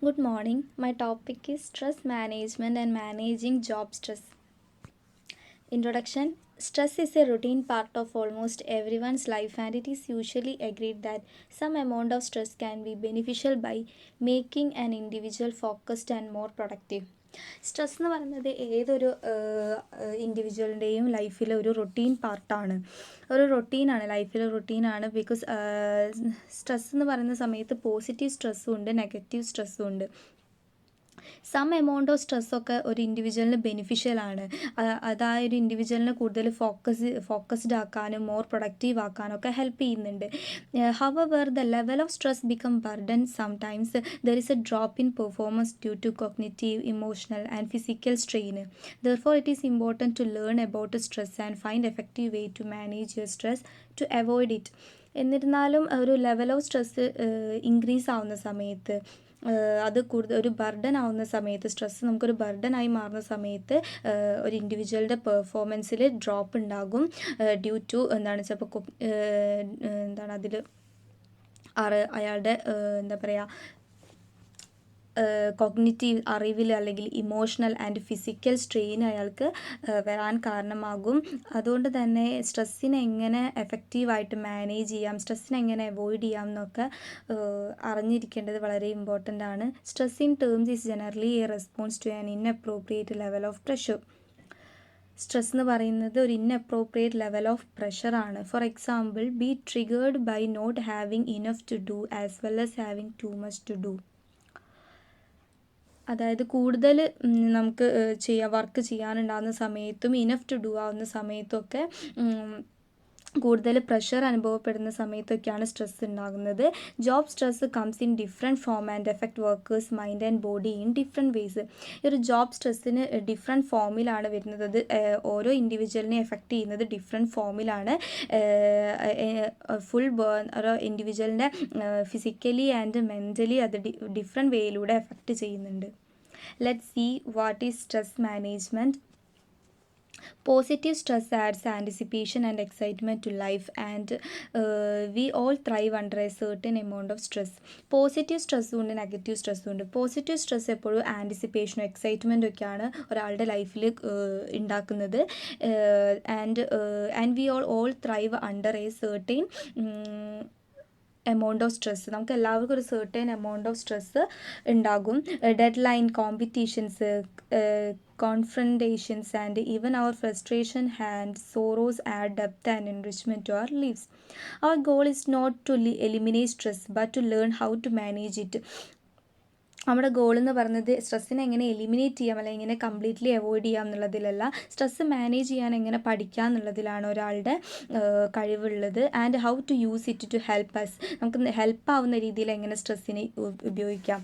Good morning. My topic is stress management and managing job stress. Introduction. Stress is a routine part of almost everyone's life, and it is usually agreed that some amount of stress can be beneficial by making an individual focused and more productive. Stress എന്ന് പറയുന്നത് ഏതൊരു ഇൻഡിവിജ്വലിൻ്റെയും ലൈഫിലെ ഒരു routine പാർട്ടാണ്, ഒരു റൊട്ടീനാണ്, ലൈഫിലെ റൊട്ടീനാണ്. Because stress എന്ന് പറയുന്ന സമയത്ത് പോസിറ്റീവ് സ്ട്രെസ്സും ഉണ്ട്, നെഗറ്റീവ് സ്ട്രെസ്സും ഉണ്ട്. സം എമൗണ്ട് ഓഫ് സ്ട്രെസ്സൊക്കെ ഒരു ഇൻഡിവിജ്വലിന് ബെനിഫിഷ്യലാണ്. അത് ആ ഒരു ഇൻഡിവിജ്വലിനെ കൂടുതൽ ഫോക്കസ്ഡ് ആക്കാനും മോർ പ്രൊഡക്റ്റീവ് ആക്കാനും ഒക്കെ ഹെൽപ്പ് ചെയ്യുന്നുണ്ട്. However the level of stress become burden sometimes there is a drop in performance due to cognitive emotional and physical strain. Therefore, it is important to learn about stress and find effective way to manage your stress to avoid it. എന്നിരുന്നാലും ഒരു level of stress increase ആവുന്ന സമയത്ത്, അത് കൂടുതൽ ഒരു burden ആവുന്ന സമയത്ത്, stress നമുക്കൊരു ബർഡനായി മാറുന്ന സമയത്ത് ഒരു ഇൻഡിവിജ്വലിൻ്റെ പെർഫോമൻസിൽ ഡ്രോപ്പ് ഉണ്ടാകും. ഡ്യൂ ടു ചിലപ്പോൾ അതിൽ അയാളുടെ എന്താ പറയുക, കോഗ്നിറ്റീവ് അറിവിൽ അല്ലെങ്കിൽ ഇമോഷണൽ ആൻഡ് ഫിസിക്കൽ സ്ട്രെയിൻ അയാൾക്ക് വരാൻ കാരണമാകും. അതുകൊണ്ട് തന്നെ സ്ട്രെസ്സിനെ എങ്ങനെ എഫക്റ്റീവായിട്ട് മാനേജ് ചെയ്യാം, സ്ട്രെസ്സിനെ എങ്ങനെ അവോയ്ഡ് ചെയ്യാം എന്നൊക്കെ അറിഞ്ഞിരിക്കേണ്ടത് വളരെ ഇമ്പോർട്ടൻ്റ് ആണ്. Stress in terms is generally a response to an inappropriate level of pressure. Stress എന്ന് പറയുന്നത് ഒരു ഇൻഅപ്രോപ്രിയേറ്റ് ലെവൽ ഓഫ് പ്രഷറാണ്. For example, be triggered by not having enough to do as well as having too much to do. അതായത് കൂടുതൽ നമുക്ക് work ചെയ്യാനുണ്ടാകുന്ന സമയത്തും enough to do ആവുന്ന സമയത്തൊക്കെ കൂടുതൽ പ്രഷർ അനുഭവപ്പെടുന്ന സമയത്തൊക്കെയാണ് സ്ട്രെസ് ഉണ്ടാകുന്നത്. Job stress comes in different form and effect workers mind and body in different ways. ഈ ഒരു ജോബ് സ്ട്രെസ്സിന് ഡിഫറെൻറ്റ് ഫോമിലാണ് വരുന്നത്. അത് ഓരോ ഇൻഡിവിജ്വലിനെ എഫക്റ്റ് ചെയ്യുന്നത് ഡിഫറെൻറ്റ് ഫോമിലാണ്. ഫുൾ ഓരോ ഇൻഡിവിജ്വലിൻ്റെ ഫിസിക്കലി ആൻഡ് മെൻ്റലി അത് ഡിഫറെൻറ്റ് വേയിലൂടെ എഫക്റ്റ് ചെയ്യുന്നുണ്ട്. Let's see what is stress management. Positive stress adds anticipation and excitement to life, and we all thrive under a certain amount of stress. Positive സ്ട്രെസ്സും ഉണ്ട്, negative സ്ട്രെസ്സും ഉണ്ട്. Positive stress എപ്പോഴും ആൻറ്റിസിപ്പേഷനും എക്സൈറ്റ്മെൻറ്റും ഒക്കെയാണ് ഒരാളുടെ ലൈഫിൽ ഉണ്ടാക്കുന്നത്. And we all thrive under A certain amount of stress. നമുക്ക് എല്ലാവർക്കും ഒരു സർട്ടൈൻ എമൗണ്ട് ഓഫ് സ്ട്രെസ് ഉണ്ടാകും. Dead line, competitions, confrontations, and even our frustration and sorrows add depth and enrichment to our lives. Our goal is not to eliminate stress but to learn how to manage it. നമ്മുടെ goal എന്ന് പറയുന്നത് സ്ട്രെസ്സിനെ എങ്ങനെ eliminate ചെയ്യാം അല്ലെങ്കിൽ എങ്ങനെ completely avoid ചെയ്യാം എന്നുള്ളതിലല്ല, stress manage ചെയ്യാൻ എങ്ങനെ പഠിക്കാം എന്നുള്ളതിലാണ് ഒരാളുടെ കഴിവുള്ളത്. And how to use it to help us. നമുക്ക് ഹെൽപ്പ് ആവുന്ന രീതിയിൽ എങ്ങനെ സ്ട്രെസ്സിനെ ഉപയോഗിക്കാം.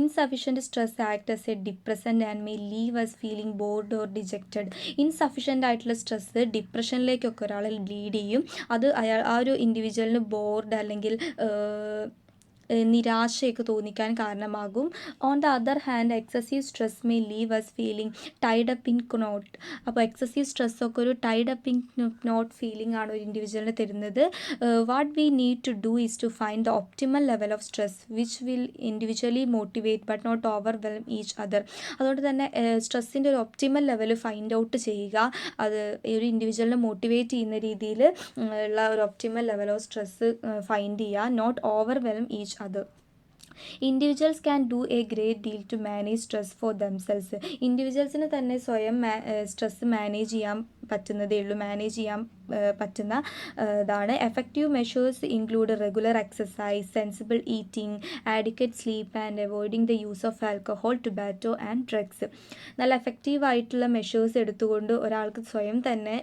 Insufficient stress act as a depressant and may leave us feeling bored or dejected. Insufficient ആയിട്ടുള്ള സ്ട്രെസ്സ് ഡിപ്രഷനിലേക്കൊക്കെ ഒരാളെ ലീഡ് ചെയ്യും. അത് ആ ഒരു ഇൻഡിവിജ്വലിന് ബോർഡ് അല്ലെങ്കിൽ നിരാശയൊക്കെ തോന്നിക്കാൻ കാരണമാകും. On the other hand, excessive stress may leave us feeling tied up in knot. അപ്പോൾ എക്സസീവ് സ്ട്രെസ്സൊക്കെ ഒരു tied up in knot feeling ആണ് ഒരു ഇൻഡിവിജ്വലിന് തരുന്നത്. What we need to do is to find the optimal level of stress which will individually motivate but not overwhelm each other. അതുകൊണ്ട് തന്നെ സ്ട്രെസ്സിൻ്റെ ഒരു ഒപ്റ്റിമൽ ലെവൽ ഫൈൻഡ് ഔട്ട് ചെയ്യുക. അത് ഒരു ഇൻഡിവിജ്വലിനെ മോട്ടിവേറ്റ് ചെയ്യുന്ന രീതിയിൽ ഉള്ള ഒരു optimal level of stress find ചെയ്യുക. Not overwhelm each other. Individuals can do a great deal to manage stress for themselves. ഇൻഡിവിജ്വൽസിന് തന്നെ സ്വയം സ്ട്രെസ് മാനേജ് ചെയ്യാൻ പറ്റുന്നതേ ഉള്ളൂ, മാനേജ് ചെയ്യാൻ പറ്റുന്ന ഇതാണ്. Effective measures include regular exercise, sensible eating, adequate sleep and avoiding the use of alcohol, tobacco and drugs. നല്ല എഫക്റ്റീവായിട്ടുള്ള മെഷേഴ്സ് എടുത്തുകൊണ്ട് ഒരാൾക്ക് സ്വയം തന്നെ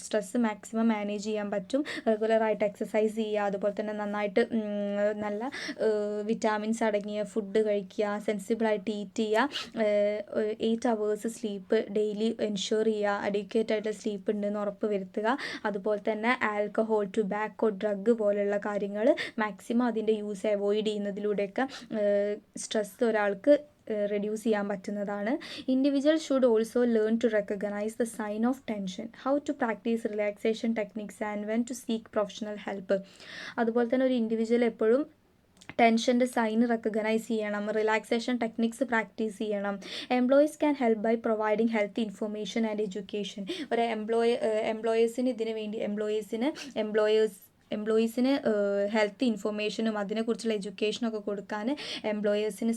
സ്ട്രെസ് മാക്സിമം മാനേജ് ചെയ്യാൻ പറ്റും. റെഗുലറായിട്ട് എക്സസൈസ് ചെയ്യുക, അതുപോലെ തന്നെ നന്നായിട്ട് നല്ല വിറ്റാമിൻസ് അടങ്ങിയ ഫുഡ് കഴിക്കുക, സെൻസിബിളായിട്ട് ഈറ്റ് ചെയ്യുക, 8 hours സ്ലീപ്പ് ഡെയിലി എൻഷുർ ചെയ്യുക, അഡിക്വേറ്റ് ആയിട്ടുള്ള സ്ലീപ്പ് ഉണ്ടെന്ന് ഉറപ്പ് വരുത്തുക. അതുപോലെ തന്നെ ആൽക്കഹോൾ, ടുബാക്കോ, ഡ്രഗ് പോലുള്ള കാര്യങ്ങൾ മാക്സിമം അതിൻ്റെ യൂസ് അവോയ്ഡ് ചെയ്യുന്നതിലൂടെയൊക്കെ സ്ട്രെസ് ഒരാൾക്ക് റെഡ്യൂസ് ചെയ്യാൻ പറ്റുന്നതാണ്. Individual should also learn to recognize the sign of tension, how to practice relaxation techniques and when to seek professional help. അതുപോലെ തന്നെ ഒരു ഇൻഡിവിജ്വൽ എപ്പോഴും ടെൻഷൻ്റെ സൈൻ റെക്കഗ്നൈസ് ചെയ്യണം, റിലാക്സേഷൻ ടെക്നിക്സ് പ്രാക്ടീസ് ചെയ്യണം. Employees can help by providing health information and education. ഒരു എംപ്ലോയേഴ്സിന് ഇതിന് വേണ്ടി എംപ്ലോയീസിന് ഹെൽത്ത് ഇൻഫർമേഷനും അതിനെക്കുറിച്ചുള്ള എഡ്യൂക്കേഷനൊക്കെ കൊടുക്കാൻ എംപ്ലോയേഴ്സിന്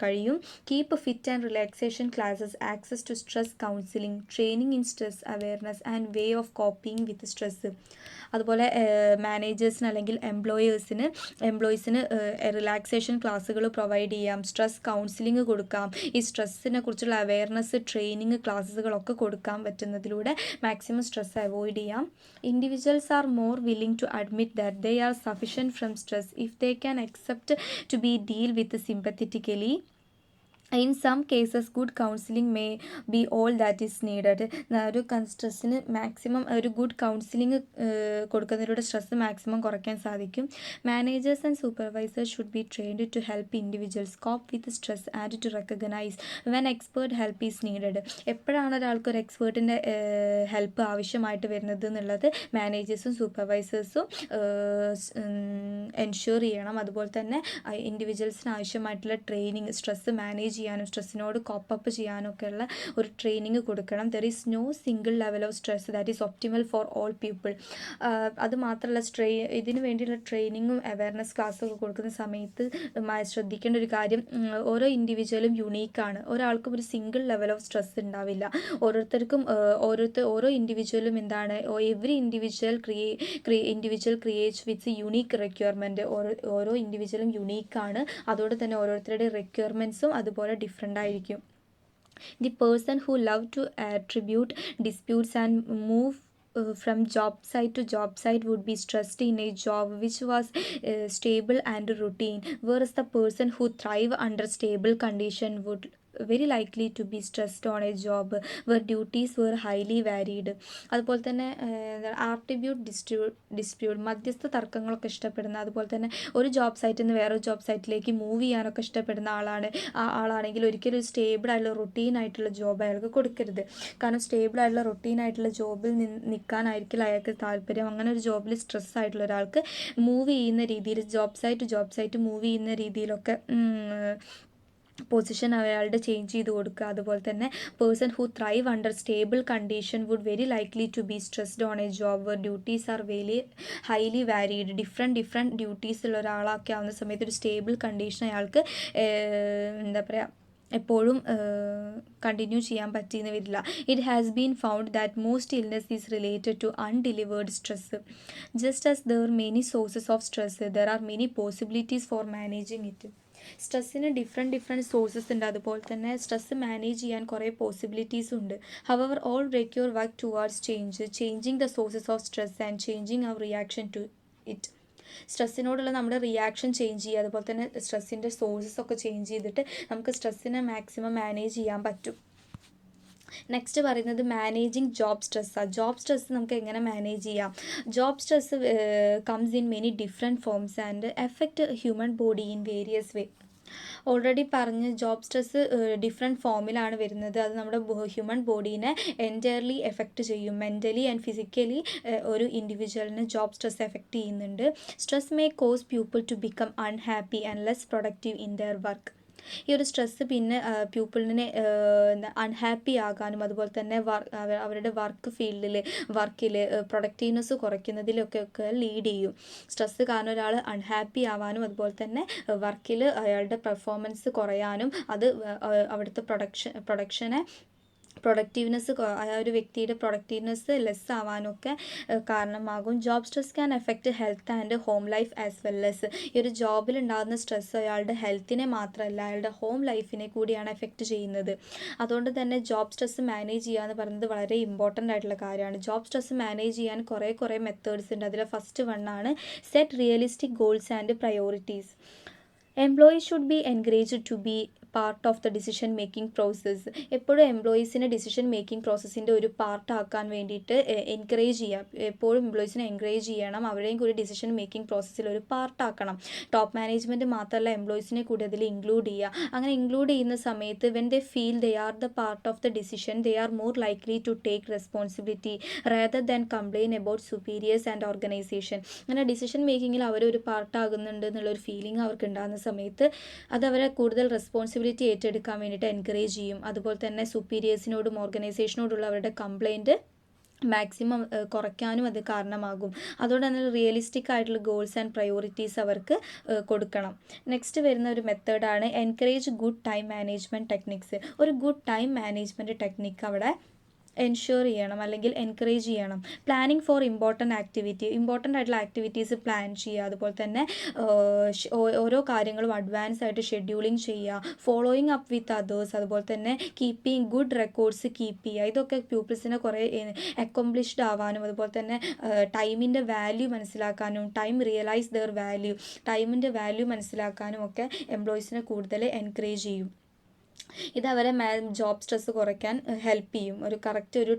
കഴിയും. Keep fit and relaxation classes, access to stress counselling, training in stress awareness and way of coping with stress. അതുപോലെ മാനേജേഴ്സിന് അല്ലെങ്കിൽ എംപ്ലോയീസിന് റിലാക്സേഷൻ ക്ലാസ്സുകൾ പ്രൊവൈഡ് ചെയ്യാം, സ്ട്രെസ് കൗൺസിലിംഗ് കൊടുക്കാം, ഈ സ്ട്രെസ്സിനെ കുറിച്ചുള്ള അവെയർനെസ് ട്രെയിനിങ് ക്ലാസ്സുകളൊക്കെ കൊടുക്കാൻ പറ്റുന്നതിലൂടെ മാക്സിമം സ്ട്രെസ് അവോയ്ഡ് ചെയ്യാം. Individuals are more willing to admit that they are sufficient from stress if they can accept to be deal with sympathetically. In some cases good counselling may be all that is needed. ഒരു സ്ട്രെസ്സിന് maximum ഒരു good counselling കൊടുക്കുന്നതിലൂടെ stress maximum കുറയ്ക്കാൻ സാധിക്കും. Managers and supervisors should be trained to help individuals cope with stress and to recognize when expert help is needed. എപ്പോഴാണ് ഒരാൾക്ക് ഒരു എക്സ്പേർട്ടിൻ്റെ help ആവശ്യമായിട്ട് വരുന്നത് എന്നുള്ളത് മാനേജേഴ്സും സൂപ്പർവൈസേഴ്സും എൻഷുർ ചെയ്യണം. അതുപോലെ തന്നെ ഇൻഡിവിജ്വൽസിന് ആവശ്യമായിട്ടുള്ള ട്രെയിനിങ്, സ്ട്രെസ് മാനേജ് ചെയ്യാനും സ്ട്രെസ്സിനോട് കോപ്പപ്പ് ചെയ്യാനും ഒക്കെയുള്ള ഒരു ട്രെയിനിങ് കൊടുക്കണം. There is no single level of stress that is optimal for all people. അത് മാത്രമല്ല ഇതിന് വേണ്ടിയുള്ള ട്രെയിനിങ്ങും അവയർനെസ് ക്ലാസ്സൊക്കെ കൊടുക്കുന്ന സമയത്ത് ശ്രദ്ധിക്കേണ്ട ഒരു കാര്യം, ഓരോ ഇൻഡിവിജ്വലും യുണീക്കാണ്. ഒരാൾക്കും ഒരു സിംഗിൾ ലെവൽ ഓഫ് സ്ട്രെസ് ഉണ്ടാവില്ല. ഓരോ ഇൻഡിവിജ്വലും എന്താണ്, എവറി ഇൻഡിവിജ്വൽ ക്രിയേറ്റ്സ് വിത്ത് യൂണീക്ക് റിക്വയർമെൻറ്റ്. ഓരോ ഇൻഡിവിജ്വലും യുണീക്കാണ്. അതോടെ തന്നെ ഓരോരുത്തരുടെ റിക്വയർമെൻറ്റ്സും അതുപോലെ ഡിഫറെൻ്റ് ആയിരിക്കും. The person who love to attribute disputes and move from job site to job site would be stressed in a job which was stable and routine, whereas the person who thrive under stable condition would very likely to be stressed on a job where duties were highly varied. അതുപോലെ തന്നെ ആർട്ടിബ്യൂട്ട് dispute, മധ്യസ്ഥ തർക്കങ്ങളൊക്കെ ഇഷ്ടപ്പെടുന്ന, അതുപോലെ തന്നെ ഒരു job സൈറ്റിൽ നിന്ന് വേറൊരു ജോബ് സൈറ്റിലേക്ക് മൂവ് ചെയ്യാനൊക്കെ ഇഷ്ടപ്പെടുന്ന ആളാണെങ്കിൽ ഒരിക്കലും ഒരു സ്റ്റേബിൾ ആയിട്ടുള്ള റൊട്ടീൻ ആയിട്ടുള്ള ജോബ് അയാൾക്ക് കൊടുക്കരുത്. കാരണം സ്റ്റേബിൾ ആയിട്ടുള്ള റൊട്ടീൻ ആയിട്ടുള്ള ജോബിൽ നിൽക്കാനായിരിക്കില്ല അയാൾക്ക് താല്പര്യം. അങ്ങനെ ഒരു ജോബിൽ സ്ട്രെസ് ആയിട്ടുള്ള ഒരാൾക്ക് മൂവ് ചെയ്യുന്ന രീതിയിൽ ജോബ് സൈറ്റ് മൂവ് ചെയ്യുന്ന രീതിയിലൊക്കെ പൊസിഷൻ അയാളുടെ ചേഞ്ച് ചെയ്ത് കൊടുക്കുക. അതുപോലെ തന്നെ person who thrive under stable condition would very likely to be stressed on a job where duties are very highly varied. Different duties ഉള്ള ഒരാളൊക്കെ ആവുന്ന സമയത്ത് ഒരു സ്റ്റേബിൾ കണ്ടീഷൻ അയാൾക്ക് എന്താ പറയുക എപ്പോഴും കണ്ടിന്യൂ ചെയ്യാൻ പറ്റിയെന്ന് വരില്ല. It has been found that most illness is related to undelivered stress. Just as there many sources of stress there are many possibilities for managing it. സ്ട്രെസ്സിന് ഡിഫറെൻറ്റ് സോഴ്സസ് ഉണ്ട്. അതുപോലെ തന്നെ സ്ട്രെസ് മാനേജ് ചെയ്യാൻ കുറേ possibilities ഉണ്ട്. However all require work towards changing the sources of stress and changing our reaction to it. സ്ട്രെസ്സിനോടുള്ള നമ്മുടെ reaction change ചെയ്യുക, അതുപോലെ തന്നെ സ്ട്രെസ്സിൻ്റെ സോഴ്സസ് ഒക്കെ ചേഞ്ച് ചെയ്തിട്ട് നമുക്ക് സ്ട്രെസ്സിനെ മാക്സിമം മാനേജ് ചെയ്യാൻ പറ്റും. നെക്സ്റ്റ് പറയുന്നത് മാനേജിങ് ജോബ് സ്ട്രെസ്സാണ്. ജോബ് സ്ട്രെസ് നമുക്ക് എങ്ങനെ മാനേജ് ചെയ്യാം? Job stress comes in many different forms and effect human body in various way. Already പറഞ്ഞ് ജോബ് സ്ട്രെസ് ഡിഫറെൻറ്റ് ഫോമിലാണ് വരുന്നത്. അത് നമ്മുടെ ഹ്യൂമൻ ബോഡീനെ എൻറ്റയർലി എഫക്റ്റ് ചെയ്യും. മെൻ്റലി ആൻഡ് ഫിസിക്കലി ഒരു ഇൻഡിവിജ്വലിനെ ജോബ് സ്ട്രെസ് എഫക്റ്റ് ചെയ്യുന്നുണ്ട്. Stress may cause people to become unhappy and less productive in their work. ഈ ഒരു സ്ട്രെസ്സ് പിന്നെ പീപ്പിളിനെ അൺഹാപ്പി ആകാനും അതുപോലെ തന്നെ അവരുടെ വർക്കിൽ പ്രൊഡക്റ്റീവ്നെസ് കുറയ്ക്കുന്നതിലൊക്കെ ലീഡ് ചെയ്യും. സ്ട്രെസ്സ് കാരണം ഒരാൾ അൺഹാപ്പി ആവാനും അതുപോലെ തന്നെ വർക്കിൽ അയാളുടെ പെർഫോമൻസ് കുറയാനും അത് അവിടുത്തെ പ്രൊഡക്റ്റീവ്നെസ് ആ ഒരു വ്യക്തിയുടെ പ്രൊഡക്റ്റീവ്നെസ് ലെസ് ആവാനൊക്കെ കാരണമാകും. Job stress can effect health and home life as well as. ഈ ഒരു ജോബിൽ ഉണ്ടാകുന്ന സ്ട്രെസ് അയാളുടെ ഹെൽത്തിനെ മാത്രമല്ല അയാളുടെ ഹോം ലൈഫിനെ കൂടിയാണ് എഫക്റ്റ് ചെയ്യുന്നത്. അതുകൊണ്ട് തന്നെ ജോബ് സ്ട്രെസ് മാനേജ് ചെയ്യുക എന്ന് പറയുന്നത് വളരെ ഇമ്പോർട്ടൻ്റ് ആയിട്ടുള്ള കാര്യമാണ്. ജോബ് സ്ട്രെസ് മാനേജ് ചെയ്യാൻ കുറേ മെത്തേഡ്സ് ഉണ്ട്. അതിൽ ഫസ്റ്റ് വണ്ണാണ് set realistic goals and priorities. Employees should be encouraged to be part of the decision making process. എപ്പോഴും എംപ്ലോയീസിനെ ഡിസിഷൻ മേക്കിംഗ് പ്രോസസ്സിൻ്റെ ഒരു പാർട്ടാക്കാൻ വേണ്ടിയിട്ട് എൻകറേജ് ചെയ്യുക. എപ്പോഴും എംപ്ലോയീസിനെ എൻകറേജ് ചെയ്യണം, അവരെയും കൂടി ഡിസിഷൻ മേക്കിംഗ് പ്രോസസ്സിൽ ഒരു പാർട്ടാക്കണം. ടോപ്പ് മാനേജ്മെൻറ്റ് മാത്രമല്ല എംപ്ലോയീസിനെ കൂടി അതിൽ ഇൻക്ലൂഡ് ചെയ്യുക. അങ്ങനെ ഇൻക്ലൂഡ് ചെയ്യുന്ന സമയത്ത് when they feel they are the part of the decision, they are more likely to take responsibility rather than complain about superiors and organization. അങ്ങനെ ഡിസിഷൻ മേക്കിങ്ങിൽ അവരൊരു പാർട്ടാകുന്നുണ്ട് എന്നുള്ളൊരു ഫീലിംഗ് അവർക്ക് ഉണ്ടാകുന്ന സമയത്ത് അത് അവരെ കൂടുതൽ റെസ്പോൺസിബിലിറ്റി ഏറ്റെടുക്കാൻ വേണ്ടിയിട്ട് എൻകറേജ് ചെയ്യും. അതുപോലെ തന്നെ സുപ്പീരിയേഴ്സിനോടും ഓർഗനൈസേഷനോടുള്ള അവരുടെ കംപ്ലയിൻറ്റ് മാക്സിമം കുറയ്ക്കാനും അത് കാരണമാകും. അതുകൊണ്ട് തന്നെ റിയലിസ്റ്റിക് ആയിട്ടുള്ള ഗോൾസ് ആൻഡ് പ്രയോറിറ്റീസ് അവർക്ക് കൊടുക്കണം. നെക്സ്റ്റ് വരുന്ന ഒരു മെത്തേഡാണ് encourage good time management techniques. ഒരു ഗുഡ് ടൈം മാനേജ്മെൻറ്റ് ടെക്നിക്ക് അവിടെ എൻഷുർ ചെയ്യണം അല്ലെങ്കിൽ എൻകറേജ് ചെയ്യണം. പ്ലാനിങ് ഫോർ ഇമ്പോർട്ടൻ്റ് ആയിട്ടുള്ള ആക്ടിവിറ്റീസ് പ്ലാൻ ചെയ്യുക. അതുപോലെ തന്നെ ഓരോ കാര്യങ്ങളും അഡ്വാൻസ് ആയിട്ട് ഷെഡ്യൂളിങ് ചെയ്യുക. ഫോളോയിങ് അപ്പ് വിത്ത് അതേഴ്സ്, അതുപോലെ തന്നെ കീപ്പിംഗ് ഗുഡ് റെക്കോർഡ്സ് കീപ്പ് ചെയ്യുക. ഇതൊക്കെ പീപ്പിൾസിനെ കുറേ അക്കംപ്ലിഷ്ഡ് ആവാനും അതുപോലെ തന്നെ ടൈമിൻ്റെ വാല്യൂ മനസ്സിലാക്കാനും ടൈമിൻ്റെ വാല്യൂ മനസ്സിലാക്കാനും ഒക്കെ എംപ്ലോയീസിനെ കൂടുതൽ എൻകറേജ് ചെയ്യും. ഇത് അവരെ ജോബ് സ്ട്രെസ് കുറയ്ക്കാൻ ഹെൽപ്പ് ചെയ്യും. ഒരു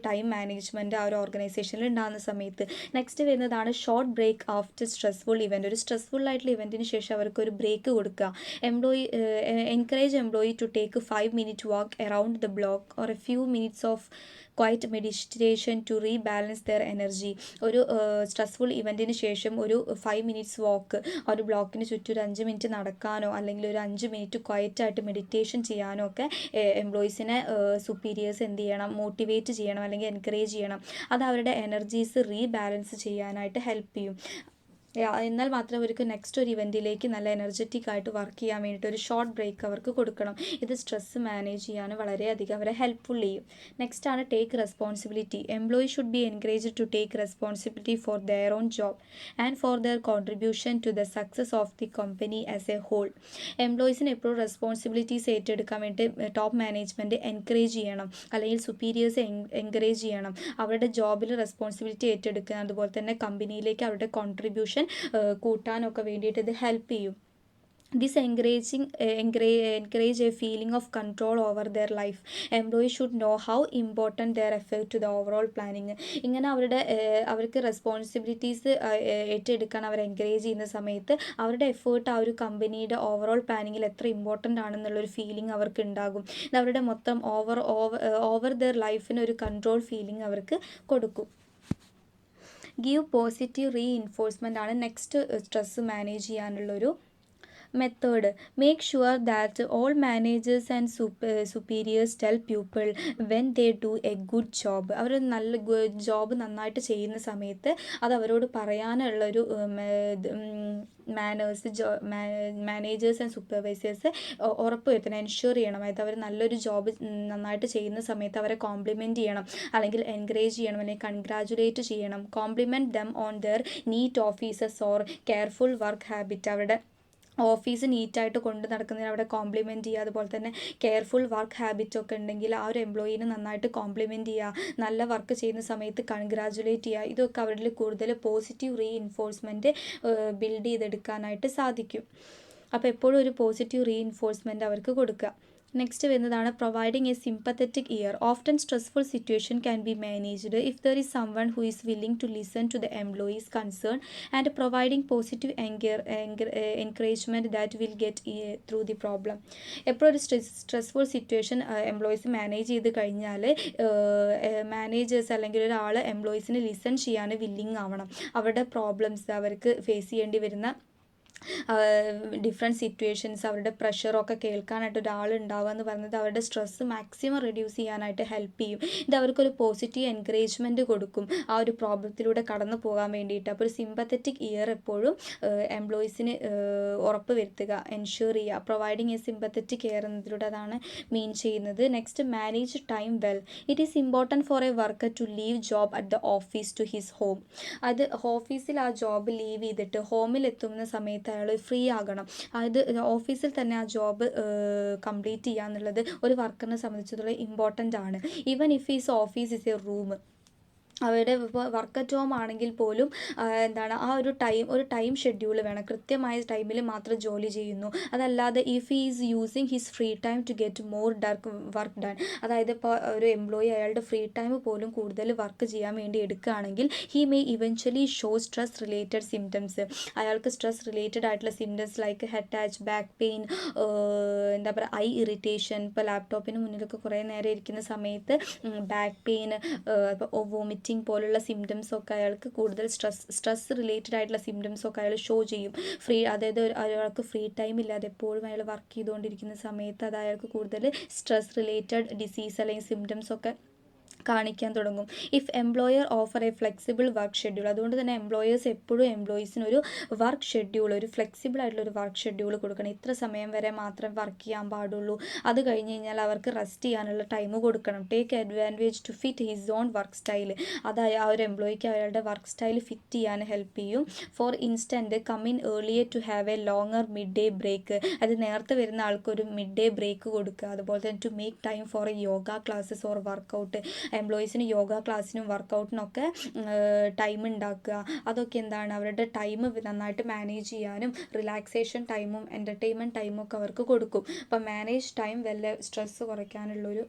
ടൈം മാനേജ്മെൻറ്റ് ആ ഒരു ഓർഗനൈസേഷനിൽ ഉണ്ടാകുന്ന സമയത്ത്. നെക്സ്റ്റ് വരുന്നതാണ് short break after stressful event. ഒരു സ്ട്രെസ്ഫുൾ ആയിട്ടുള്ള ഇവൻറ്റിന് ശേഷം അവർക്ക് ഒരു ബ്രേക്ക് കൊടുക്കുക. Encourage employee to take 5 minute walk around the block or a few minutes of quiet meditation to rebalance their energy. ഒരു സ്ട്രെസ്ഫുൾ ഇവൻറ്റിന് ശേഷം ഒരു 5 minutes വാക്ക്, ഒരു ബ്ലോക്കിന് ചുറ്റും ഒരു 5 minute നടക്കാനോ അല്ലെങ്കിൽ ഒരു 5 minute ക്വയറ്റായിട്ട് മെഡിറ്റേഷൻ ചെയ്യാനോ ഒക്കെ എംപ്ലോയീസിനെ സുപ്പീരിയേഴ്സ് എന്ത് ചെയ്യണം, മോട്ടിവേറ്റ് ചെയ്യണം അല്ലെങ്കിൽ എൻകറേജ് ചെയ്യണം. അത് അവരുടെ എനർജീസ് റീബാലൻസ് ചെയ്യാനായിട്ട് ഹെൽപ്പ് ചെയ്യും. എന്നാൽ മാത്രമേ അവർക്ക് നെക്സ്റ്റ് ഒരു ഇവൻറ്റിലേക്ക് നല്ല എനർജറ്റിക് ആയിട്ട് വർക്ക് ചെയ്യാൻ വേണ്ടിയിട്ട് ഒരു ഷോർട്ട് ബ്രേക്ക് അവർക്ക് കൊടുക്കണം. ഇത് സ്ട്രെസ് മാനേജ് ചെയ്യാൻ വളരെയധികം അവരെ ഹെൽപ്ഫുൾ ചെയ്യും. നെക്സ്റ്റ് ആണ് take responsibility. Employee should be encouraged to take responsibility for their own job and for their contribution to the success of the company as a whole. എംപ്ലോയീസിന് എപ്പോഴും റെസ്പോൺസിബിലിറ്റീസ് ഏറ്റെടുക്കാൻ വേണ്ടി top management encourage ചെയ്യണം അല്ലെങ്കിൽ superiors encourage ചെയ്യണം. അവരുടെ ജോബിൽ responsibility ഏറ്റെടുക്കുക, അതുപോലെ തന്നെ കമ്പനിയിലേക്ക് അവരുടെ കോൺട്രിബ്യൂഷൻ കൂട്ടാനൊക്കെ വേണ്ടിയിട്ട് ഇത് ഹെൽപ്പ് ചെയ്യും. This encourage a feeling of control over their life. Employees should know how important their effort to the overall planning. ഇങ്ങനെ അവർക്ക് റെസ്പോൺസിബിലിറ്റീസ് ഏറ്റെടുക്കാൻ അവർ എൻകറേജ് ചെയ്യുന്ന സമയത്ത് അവരുടെ എഫേർട്ട് ആ ഒരു കമ്പനിയുടെ ഓവറോൾ പ്ലാനിങ്ങിൽ എത്ര ഇമ്പോർട്ടൻ്റ് ആണെന്നുള്ളൊരു ഫീലിംഗ് അവർക്ക് ഉണ്ടാകും. ഇത് അവരുടെ മൊത്തം ഓവർ ദെയർ ലൈഫിന് ഒരു കൺട്രോൾ ഫീലിംഗ് അവർക്ക് കൊടുക്കും. ഗീവ് പോസിറ്റീവ് റീഇൻഫോഴ്സ്മെൻ്റ് ആണ് നെക്സ്റ്റ് സ്ട്രെസ് മാനേജ് ചെയ്യാനുള്ളൊരു method. Make sure that all managers and superiors tell people when they do a good job. അവർ നല്ല ജോബ് നന്നായിട്ട് ചെയ്യുന്ന സമയത്ത് അത് അവരോട് പറയാനുള്ളൊരു മാനേജേഴ്സ് ആൻഡ് സൂപ്പർവൈസേഴ്സ് ഉറപ്പ് വരുത്തണം, എൻഷുർ ചെയ്യണം. അതായത് അവർ നല്ലൊരു ജോബ് നന്നായിട്ട് ചെയ്യുന്ന സമയത്ത് അവരെ കോംപ്ലിമെൻറ്റ് ചെയ്യണം അല്ലെങ്കിൽ എൻകറേജ് ചെയ്യണം അല്ലെങ്കിൽ കൺഗ്രാജുലേറ്റ് ചെയ്യണം. Compliment them on their neat offices or careful work habit. അവരുടെ ഓഫീസ് നീറ്റായിട്ട് കൊണ്ട് നടക്കുന്നതിന് അവിടെ കോംപ്ലിമെൻറ്റ് ചെയ്യുക. അതുപോലെ തന്നെ കെയർഫുൾ വർക്ക് ഹാബിറ്റ് ഒക്കെ ഉണ്ടെങ്കിൽ ആ ഒരു എംപ്ലോയീനെ നന്നായിട്ട് കോംപ്ലിമെൻറ്റ് ചെയ്യുക. നല്ല വർക്ക് ചെയ്യുന്ന സമയത്ത് കൺഗ്രാജുലേറ്റ് ചെയ്യുക. ഇതൊക്കെ അവരിൽ കൂടുതൽ പോസിറ്റീവ് റീഇൻഫോഴ്സ്മെൻറ്റ് ബിൽഡ് ചെയ്തെടുക്കാനായിട്ട് സാധിക്കും. അപ്പോൾ എപ്പോഴും ഒരു പോസിറ്റീവ് റീഇൻഫോഴ്സ്മെൻറ്റ് അവർക്ക് കൊടുക്കുക. നെക്സ്റ്റ് വരുന്നതാണ് providing a sympathetic ear. Often stressful situation can be managed if there is someone who is willing to listen to the employees concern and providing positive encouragement that will get through the problem. എപ്പോഴും ഒരു stressful situation employees manage ചെയ്ത് കഴിഞ്ഞാൽ managers അല്ലെങ്കിൽ ഒരാൾ എംപ്ലോയീസിന് listen ചെയ്യാൻ willing ആവണം. അവരുടെ problems, അവർക്ക് ഫേസ് ചെയ്യേണ്ടി വരുന്ന ഡിഫറെൻറ്റ് സിറ്റുവേഷൻസ്, അവരുടെ പ്രഷറൊക്കെ കേൾക്കാനായിട്ട് ഒരാളുണ്ടാവുക എന്ന് പറയുന്നത് അവരുടെ സ്ട്രെസ്സ് മാക്സിമം റെഡ്യൂസ് ചെയ്യാനായിട്ട് ഹെൽപ്പ് ചെയ്യും. ഇത് അവർക്കൊരു പോസിറ്റീവ് എൻകറേജ്മെൻറ്റ് കൊടുക്കും ആ ഒരു പ്രോബ്ലത്തിലൂടെ കടന്നു പോകാൻ വേണ്ടിയിട്ട്. അപ്പോൾ ഒരു സിമ്പത്തറ്റിക് ഇയർ എപ്പോഴും എംപ്ലോയീസിന് ഉറപ്പ് വരുത്തുക, എൻഷുർ ചെയ്യുക. പ്രൊവൈഡിങ് എ സിമ്പത്തറ്റിക് ഇയർ എന്നതിലൂടെ അതാണ് മീൻ ചെയ്യുന്നത്. Next manage time well. It is important for a worker to leave job at the office to his home. അത് ഓഫീസിൽ ആ ജോബ് ലീവ് ചെയ്തിട്ട് ഹോമിൽ എത്തുന്ന സമയത്ത് അയാൾ ഫ്രീ ആകണം. അത് ഓഫീസിൽ തന്നെ ആ ജോബ് കംപ്ലീറ്റ് ചെയ്യുക എന്നുള്ളത് ഒരു വർക്കറിനെ സംബന്ധിച്ചിടത്തോളം ഇമ്പോർട്ടൻ്റ് ആണ്. Even if his office is A room, അവരുടെ ഇപ്പോൾ വർക്ക് അറ്റ് ഹോം ആണെങ്കിൽ പോലും എന്താണ് ഒരു ടൈം ഷെഡ്യൂൾ വേണം. കൃത്യമായ ടൈമിൽ മാത്രം ജോലി ചെയ്യുന്നു. അതല്ലാതെ if he is using his free time to get more work done, അതായത് ഇപ്പോൾ ഒരു എംപ്ലോയി അയാളുടെ ഫ്രീ ടൈം പോലും കൂടുതൽ വർക്ക് ചെയ്യാൻ വേണ്ടി എടുക്കുകയാണെങ്കിൽ he may eventually show stress related symptoms. അയാൾക്ക് സ്ട്രെസ് റിലേറ്റഡ് ആയിട്ടുള്ള symptoms like head touch, back pain, എന്താ പറയുക ഐ ഇറിറ്റേഷൻ. ഇപ്പോൾ ലാപ്ടോപ്പിന് മുന്നിലൊക്കെ കുറേ നേരം ഇരിക്കുന്ന സമയത്ത് ബാക്ക് പെയിൻ, ഇപ്പോൾ വോമിറ്റിംഗ് പോലുള്ള സിംറ്റംസ് ഒക്കെ അയാൾക്ക് കൂടുതൽ സ്ട്രെസ് റിലേറ്റഡ് ആയിട്ടുള്ള സിംറ്റംസ് ഒക്കെ അയാൾ ഷോ ചെയ്യും. അതായത് അയാൾക്ക് ഫ്രീ ടൈം ഇല്ലാതെ എപ്പോഴും അയാൾ വർക്ക് ചെയ്തുകൊണ്ടിരിക്കുന്ന സമയത്ത് അത് അയാൾക്ക് കൂടുതൽ സ്ട്രെസ് റിലേറ്റഡ് ഡിസീസ് അല്ലെങ്കിൽ സിംറ്റംസ് ഒക്കെ കാണിക്കാൻ തുടങ്ങും. If employer offer A flexible work schedule, അതുകൊണ്ട് തന്നെ എംപ്ലോയേഴ്സ് എപ്പോഴും എംപ്ലോയീസിനൊരു വർക്ക് ഷെഡ്യൂൾ, ഒരു ഫ്ലെക്സിബിൾ ആയിട്ടുള്ള ഒരു വർക്ക് ഷെഡ്യൂൾ കൊടുക്കണം. ഇത്ര സമയം വരെ മാത്രം വർക്ക് ചെയ്യാൻ പാടുള്ളൂ, അത് കഴിഞ്ഞ് കഴിഞ്ഞാൽ അവർക്ക് റെസ്റ്റ് ചെയ്യാനുള്ള ടൈം കൊടുക്കണം. Take advantage to fit his own work style, അതായത് ആ ഒരു എംപ്ലോയിക്ക് അയാളുടെ വർക്ക് സ്റ്റൈൽ ഫിറ്റ് ചെയ്യാൻ ഹെൽപ്പ് ചെയ്യും. For instance come in earlier to have a longer mid day break, അത് നേരത്തെ വരുന്ന ആൾക്കൊരു മിഡ് ഡേ ബ്രേക്ക് കൊടുക്കുക. അതുപോലെ തന്നെ to make time for a yoga classes or workout, എംപ്ലോയീസിന് യോഗ ക്ലാസ്സിനും വർക്കൗട്ടിനൊക്കെ ടൈം ഉണ്ടാക്കുക. അതൊക്കെ എന്താണ് അവരുടെ ടൈം നന്നായിട്ട് മാനേജ് ചെയ്യാനും റിലാക്സേഷൻ ടൈമും എൻ്റർടൈൻമെൻറ്റ് ടൈമും ഒക്കെ അവർക്ക് കൊടുക്കും. അപ്പം മാനേജ് ടൈം വല്ല സ്ട്രെസ്സ് കുറയ്ക്കാനുള്ളൊരു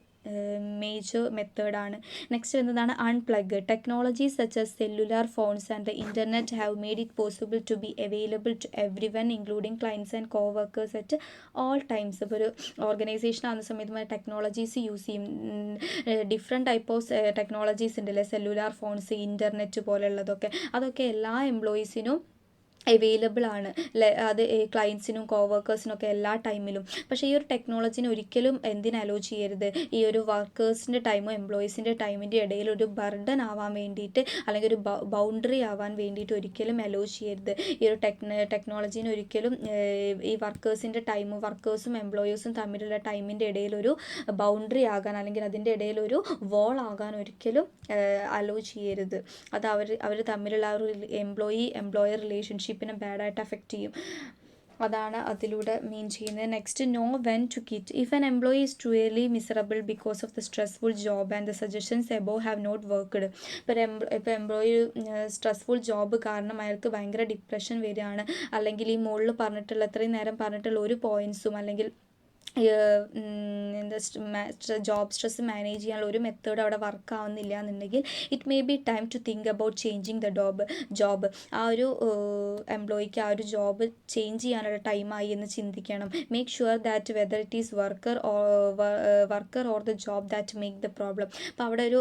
മേജർ മെത്തേഡാണ്. നെക്സ്റ്റ് വരുന്നതാണ് unplug. Technologies such as cellular phones and the internet have made it possible to be available to everyone including clients and coworkers at all times. ഇപ്പോൾ ഒരു organisation ആകുന്ന സമയത്ത് technologies use ചെയ്യും. Different type of technologies ഉണ്ടല്ലേ, cellular phones, internet പോലെയുള്ളതൊക്കെ, അതൊക്കെ എല്ലാ എംപ്ലോയീസിനും available ആണ്. അത് ക്ലയൻസിനും കോവർക്കേഴ്സിനൊക്കെ എല്ലാ ടൈമിലും. പക്ഷേ ഈ ഒരു ടെക്നോളജിനെ ഒരിക്കലും അലോ ചെയ്യരുത് ഈ ഒരു വർക്കേഴ്സിൻ്റെ ടൈമും എംപ്ലോയീസിൻ്റെ ടൈമിൻ്റെ ഇടയിൽ ഒരു ബർഡൻ ആവാൻ വേണ്ടിയിട്ട്, അല്ലെങ്കിൽ ഒരു ബൗണ്ടറി ആവാൻ വേണ്ടിയിട്ട് ഒരിക്കലും അലോ ചെയ്യരുത്. ഈ ഒരു ടെക്നോളജീനെ ഒരിക്കലും ഈ വർക്കേഴ്സും എംപ്ലോയീസും തമ്മിലുള്ള ടൈമിൻ്റെ ഇടയിലൊരു ബൗണ്ടറി ആകാൻ, അല്ലെങ്കിൽ അതിൻ്റെ ഇടയിലൊരു വോൾ ആകാൻ ഒരിക്കലും അലോ ചെയ്യരുത്. അത് അവർ തമ്മിലുള്ള ആ ഒരു എംപ്ലോയർ റിലേഷൻഷിപ്പിനെ ബാഡായിട്ട് അഫക്റ്റ് ചെയ്യും. അതാണ് അതിലൂടെ മീൻ ചെയ്യുന്നത്. Next, know when to quit. If an employee is truly miserable because of the stressful job and the suggestions above have not worked. ഇപ്പോൾ എംപ്ലോയി സ്ട്രെസ്ഫുൾ ജോബ് കാരണം അയാൾക്ക് ഭയങ്കര ഡിപ്രഷൻ വരികയാണ്, അല്ലെങ്കിൽ ഈ മുകളിൽ പറഞ്ഞിട്ടുള്ള ഇത്രയും നേരം പറഞ്ഞിട്ടുള്ള ഒരു പോയിൻറ്സും അല്ലെങ്കിൽ ജോബ് സ്ട്രെസ് മാനേജ് ചെയ്യാനുള്ള ഒരു മെത്തേഡ് അവിടെ വർക്ക് ആവുന്നില്ല എന്നുണ്ടെങ്കിൽ it may be time to think about changing the job. ആ ഒരു എംപ്ലോയിക്ക് ആ ഒരു ജോബ് ചേഞ്ച് ചെയ്യാനുള്ള ടൈമായി എന്ന് ചിന്തിക്കണം. Make sure that whether it is worker or the job that make the problem. അപ്പോൾ അവിടെ ഒരു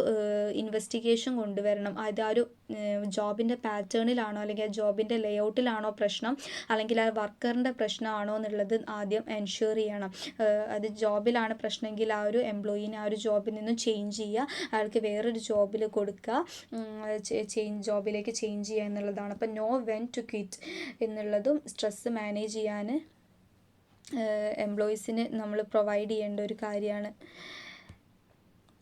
ഇൻവെസ്റ്റിഗേഷൻ കൊണ്ടുവരണം. അത് ആ ഒരു ജോബിൻ്റെ പാറ്റേണിലാണോ അല്ലെങ്കിൽ ആ ജോബിൻ്റെ ലേഔട്ടിലാണോ പ്രശ്നം, അല്ലെങ്കിൽ ആ വർക്കറിൻ്റെ പ്രശ്നമാണോ എന്നുള്ളത് ആദ്യം എൻഷുർ ചെയ്യണം. അത് ജോബിലാണ് പ്രശ്നമെങ്കിൽ ആ ഒരു എംപ്ലോയീനെ ആ ഒരു ജോബിൽ നിന്നും ചേഞ്ച് ചെയ്യുക, അയാൾക്ക് വേറൊരു ജോബിൽ കൊടുക്കുക, ജോബിലേക്ക് ചേഞ്ച് ചെയ്യുക എന്നുള്ളതാണ്. അപ്പം നോ വെൻ ടു ക്വിറ്റ് എന്നുള്ളതും സ്ട്രെസ്സ് മാനേജ് ചെയ്യാൻ എംപ്ലോയീസിന് നമ്മൾ പ്രൊവൈഡ് ചെയ്യേണ്ട ഒരു കാര്യമാണ്.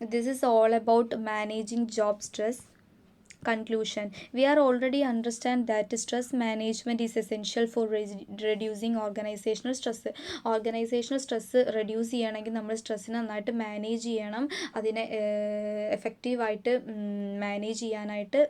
This is all about managing job stress. Conclusion. We are already understand that stress management is essential for reducing organizational stress. Organizational stress reduce ചെയ്യണമെങ്കിൽ നമ്മൾ സ്ട്രെസ്സിനെ നന്നായിട്ട് manage ചെയ്യണം. അതിനെ എഫക്റ്റീവായിട്ട് മാനേജ് ചെയ്യാനായിട്ട്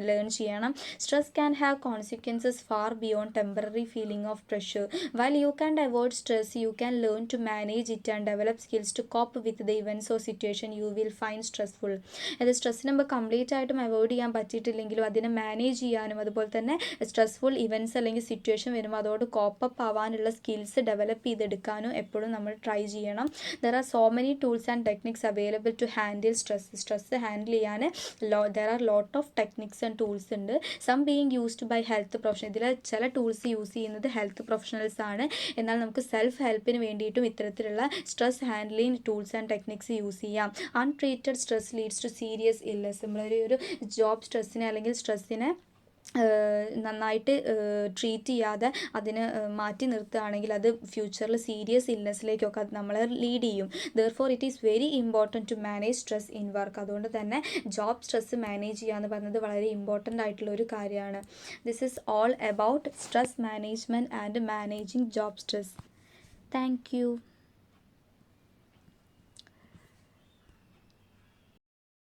ലേൺ ചെയ്യണം. Stress can have consequences far beyond temporary feeling of pressure. While you can't avoid stress, you can learn to manage it and develop skills to cope with the events or situation you will find stressful. അത് സ്ട്രെസ്സിന് നമ്മൾ complete ആയിട്ടും avoid ചെയ്യാൻ പറ്റിയിട്ടില്ലെങ്കിലും അതിനെ manage ചെയ്യാനും അതുപോലെ തന്നെ stressful events അല്ലെങ്കിൽ situation വരുമ്പോൾ അതോട് കോപ്പപ്പ് ആവാനുള്ള സ്കിൽസ് ഡെവലപ്പ് ചെയ്തെടുക്കാനും എപ്പോഴും നമ്മൾ ട്രൈ ചെയ്യണം. There are so many tools and techniques available to handle stress handle ചെയ്യാൻ there are lot of techniques and tools ഉണ്ട്. Some being used by health professional. ഇതിൽ ചില ടൂൾസ് യൂസ് ചെയ്യുന്നത് health professionals ആണ്. എന്നാൽ നമുക്ക് സെൽഫ് ഹെൽപ്പിന് വേണ്ടിയിട്ടും ഇത്തരത്തിലുള്ള stress handling tools and techniques use ചെയ്യാം. Untreated stress leads to serious illness. നമ്മളൊരു ജോബ് സ്ട്രെസ്സിനെ അല്ലെങ്കിൽ സ്ട്രെസ്സിനെ നന്നായിട്ട് ട്രീറ്റ് ചെയ്യാതെ അതിന് മാറ്റി നിർത്തുകയാണെങ്കിൽ അത് ഫ്യൂച്ചറിൽ സീരിയസ് ഇൽനെസ്സിലേക്കൊക്കെ അത് നമ്മളെ ലീഡ് ചെയ്യും. Therefore it is very important to manage stress in work. അതുകൊണ്ട് തന്നെ ജോബ് സ്ട്രെസ് മാനേജ് ചെയ്യുക എന്ന് പറയുന്നത് വളരെ ഇമ്പോർട്ടൻ്റ് ആയിട്ടുള്ള ഒരു കാര്യമാണ്. This is all about stress management and managing job stress. Thank you.